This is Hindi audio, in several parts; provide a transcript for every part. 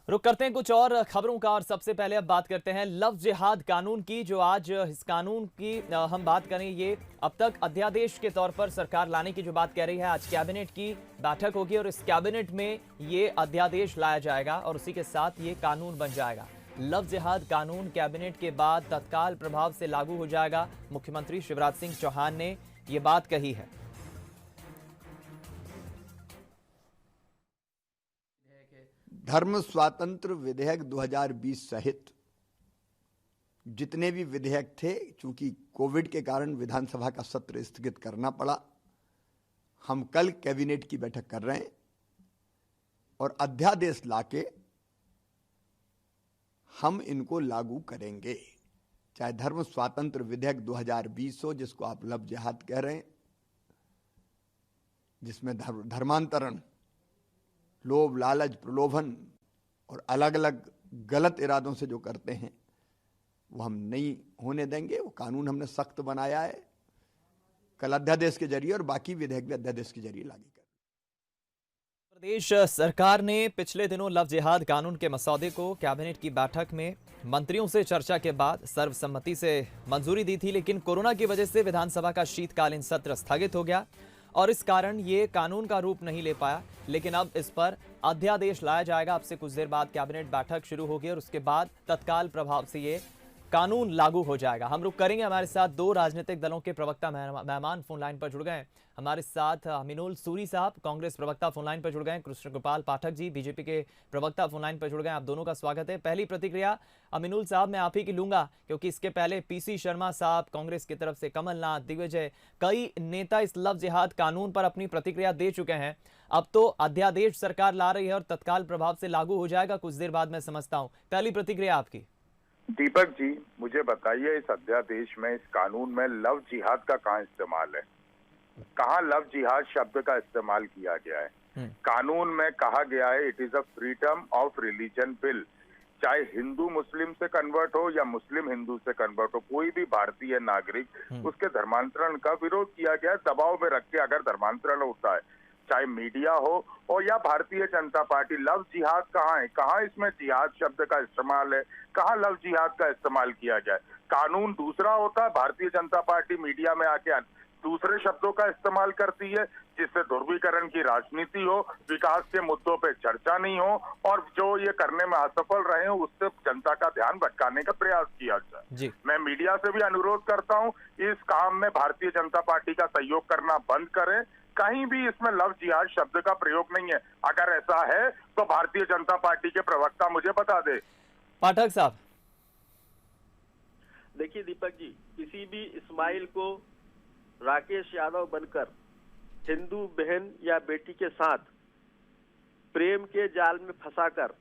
रुक करते हैं कुछ और खबरों का और सबसे पहले अब बात करते हैं लव जिहाद कानून की। जो आज इस कानून की हम बात करें, ये अब तक अध्यादेश के तौर पर सरकार लाने की जो बात कह रही है, आज कैबिनेट की बैठक होगी और इस कैबिनेट में ये अध्यादेश लाया जाएगा और उसी के साथ ये कानून बन जाएगा। लव जिहाद कानून कैबिनेट के बाद तत्काल प्रभाव से लागू हो जाएगा। मुख्यमंत्री शिवराज सिंह चौहान ने ये बात कही है। धर्म स्वातंत्र विधेयक 2020 सहित जितने भी विधेयक थे, चूंकि कोविड के कारण विधानसभा का सत्र स्थगित करना पड़ा, हम कल कैबिनेट की बैठक कर रहे हैं और अध्यादेश लाके हम इनको लागू करेंगे। चाहे धर्म स्वातंत्र विधेयक 2020 हो, जिसको आप लव जिहाद कह रहे हैं, जिसमें धर्मांतरण, लोभ, लालच, प्रलोभन और अलग अलग गलत इरादों से जो करते हैं वो हम नहीं होने देंगे। वो कानून हमने सख्त बनाया है, कल अध्यादेश के जरिए और बाकी विधेयक भी अध्यादेश के जरिए लागू कर। प्रदेश सरकार ने पिछले दिनों लव जिहाद कानून के मसौदे को कैबिनेट की बैठक में मंत्रियों से चर्चा के बाद सर्वसम्मति से मंजूरी दी थी, लेकिन कोरोना की वजह से विधानसभा का शीतकालीन सत्र स्थगित हो गया और इस कारण ये कानून का रूप नहीं ले पाया। लेकिन अब इस पर अध्यादेश लाया जाएगा। अब से कुछ देर बाद कैबिनेट बैठक शुरू होगी और उसके बाद तत्काल प्रभाव से ये कानून लागू हो जाएगा। हम रुक करेंगे, हमारे साथ दो राजनीतिक दलों के प्रवक्ता मेहमान फोन लाइन पर जुड़ गए हैं। हमारे साथ अमीनुल सूरी साहब, कांग्रेस प्रवक्ता फोन लाइन पर जुड़ गए हैं। कृष्ण गोपाल पाठक जी, बीजेपी के प्रवक्ता फोन लाइन पर जुड़ गए हैं। आप दोनों का स्वागत है। पहली प्रतिक्रिया अमीनुल साहब मैं आप ही की लूंगा, क्योंकि इसके पहले पीसी शर्मा साहब कांग्रेस की तरफ से, कमलनाथ, दिग्विजय, कई नेता इस लव जिहाद कानून पर अपनी प्रतिक्रिया दे चुके हैं। अब तो अध्यादेश सरकार ला रही है और तत्काल प्रभाव से लागू हो जाएगा कुछ देर बाद, मैं समझता हूं। पहली प्रतिक्रिया आपकी। दीपक जी, मुझे बताइए, इस अध्यादेश में, इस कानून में लव जिहाद का कहाँ इस्तेमाल है? कहाँ लव जिहाद शब्द का इस्तेमाल किया गया है? कानून में कहा गया है it is a freedom of religion bill. चाहे हिंदू मुस्लिम से कन्वर्ट हो या मुस्लिम हिंदू से कन्वर्ट हो, कोई भी भारतीय नागरिक उसके धर्मांतरण का विरोध किया गया है। दबाव में रख के अगर धर्मांतरण होता है, चाहे मीडिया हो और या भारतीय जनता पार्टी, लव जिहाद कहाँ है? कहाँ इसमें जिहाद शब्द का इस्तेमाल है? कहाँ लव जिहाद का इस्तेमाल किया जाए? कानून दूसरा होता है, भारतीय जनता पार्टी मीडिया में आके दूसरे शब्दों का इस्तेमाल करती है, जिससे ध्रुवीकरण की राजनीति हो, विकास के मुद्दों पे चर्चा नहीं हो और जो ये करने में असफल रहे हो उससे जनता का ध्यान भटकाने का प्रयास किया जाए। मैं मीडिया से भी अनुरोध करता हूँ, इस काम में भारतीय जनता पार्टी का सहयोग करना बंद करें। कहीं भी इसमें लव जिहाद शब्द का प्रयोग नहीं है। अगर ऐसा है तो भारतीय जनता पार्टी के प्रवक्ता मुझे बता दे। पाठक साहब, देखिए दीपक जी, किसी भी इस्माइल को राकेश यादव बनकर हिंदू बहन या बेटी के साथ प्रेम के जाल में फंसाकर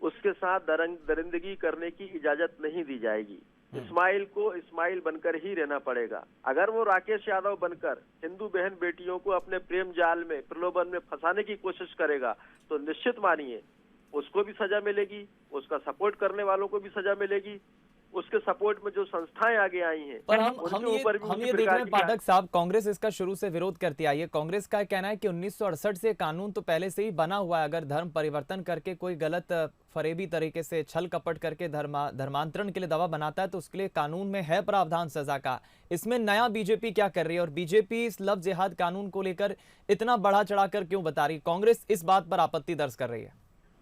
उसके साथ दरिंदगी करने की इजाजत नहीं दी जाएगी। इस्माइल को इस्माइल बनकर ही रहना पड़ेगा। अगर वो राकेश यादव बनकर हिंदू बहन बेटियों को अपने प्रेम जाल में, प्रलोभन में फंसाने की कोशिश करेगा तो निश्चित मानिए उसको भी सजा मिलेगी, उसका सपोर्ट करने वालों को भी सजा मिलेगी, उसके सपोर्ट में जो संस्थाएं आगे आई हैं। पर हम ये देख रहे हैं पाठक साहब, कांग्रेस इसका शुरू से विरोध करती आई है। कांग्रेस का कहना है कि 1968 से कानून तो पहले से ही बना हुआ है। अगर धर्म परिवर्तन करके कोई गलत फरेबी तरीके से छल कपट करके धर्मांतरण के लिए दवा बनाता है तो उसके लिए कानून में है प्रावधान सजा का। इसमें नया बीजेपी क्या कर रही है और बीजेपी इस लव जिहाद कानून को लेकर इतना बढ़ा चढ़ाकर क्यों बता रही है? कांग्रेस इस बात पर आपत्ति दर्ज कर रही है।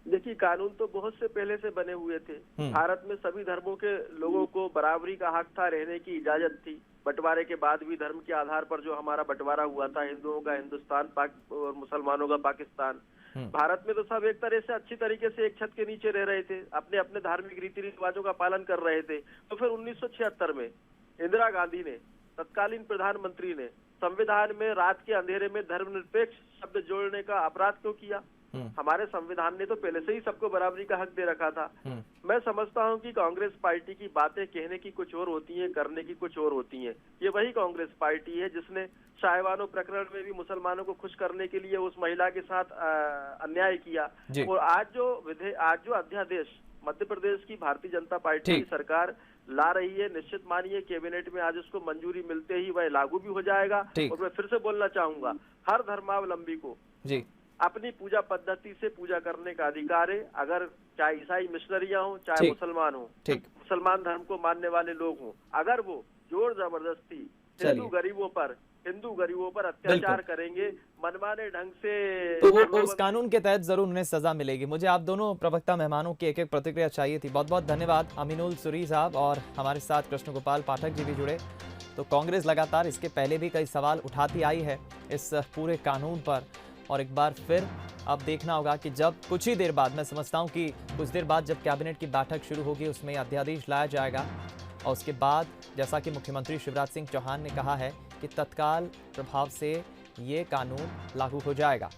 देखिए, कानून तो बहुत से पहले से बने हुए थे। भारत में सभी धर्मों के लोगों को बराबरी का हक था, रहने की इजाजत थी। बंटवारे के बाद भी धर्म के आधार पर जो हमारा बंटवारा हुआ था, हिंदुओं का हिंदुस्तान और मुसलमानों का पाकिस्तान, भारत में तो सब एक तरह से अच्छी तरीके से एक छत के नीचे रह रहे थे, अपने अपने धार्मिक रीति रिवाजों का पालन कर रहे थे। तो फिर 1976 में इंदिरा गांधी ने, तत्कालीन प्रधानमंत्री ने, संविधान में रात के अंधेरे में धर्मनिरपेक्ष शब्द जोड़ने का अपराध क्यों किया? हमारे संविधान ने तो पहले से ही सबको बराबरी का हक दे रखा था। मैं समझता हूं कि कांग्रेस पार्टी की बातें कहने की कुछ और होती हैं, करने की कुछ और होती हैं। ये वही कांग्रेस पार्टी है जिसने शाहबानो प्रकरण में भी मुसलमानों को खुश करने के लिए उस महिला के साथ अन्याय किया। और आज जो अध्यादेश मध्य प्रदेश की भारतीय जनता पार्टी की सरकार ला रही है, निश्चित मानिए कैबिनेट में आज उसको मंजूरी मिलते ही वह लागू भी हो जाएगा। और मैं फिर से बोलना चाहूंगा, हर धर्मावलंबी को अपनी पूजा पद्धति से पूजा करने का अधिकार है। अगर चाहे ईसाई मिशनरियां हो, चाहे ठीक। मुसलमान हो, ठीक। मुसलमान धर्म को मानने वाले लोग हों, अगर वो जोर जबरदस्ती हिंदू गरीबों पर अत्याचार करेंगे, मनमाने ढंग से, तो वो उस कानून के तहत जरूर उन्हें सजा मिलेगी। मुझे आप दोनों प्रवक्ता मेहमानों की एक एक प्रतिक्रिया चाहिए थी। बहुत बहुत धन्यवाद अमीनुल सुरी साहब, और हमारे साथ कृष्ण गोपाल पाठक जी भी जुड़े। तो कांग्रेस लगातार इसके पहले भी कई सवाल उठाती आई है इस पूरे कानून पर, और एक बार फिर अब देखना होगा कि जब कुछ ही देर बाद, मैं समझता हूं कि कुछ देर बाद जब कैबिनेट की बैठक शुरू होगी उसमें अध्यादेश लाया जाएगा, और उसके बाद जैसा कि मुख्यमंत्री शिवराज सिंह चौहान ने कहा है कि तत्काल प्रभाव से ये कानून लागू हो जाएगा।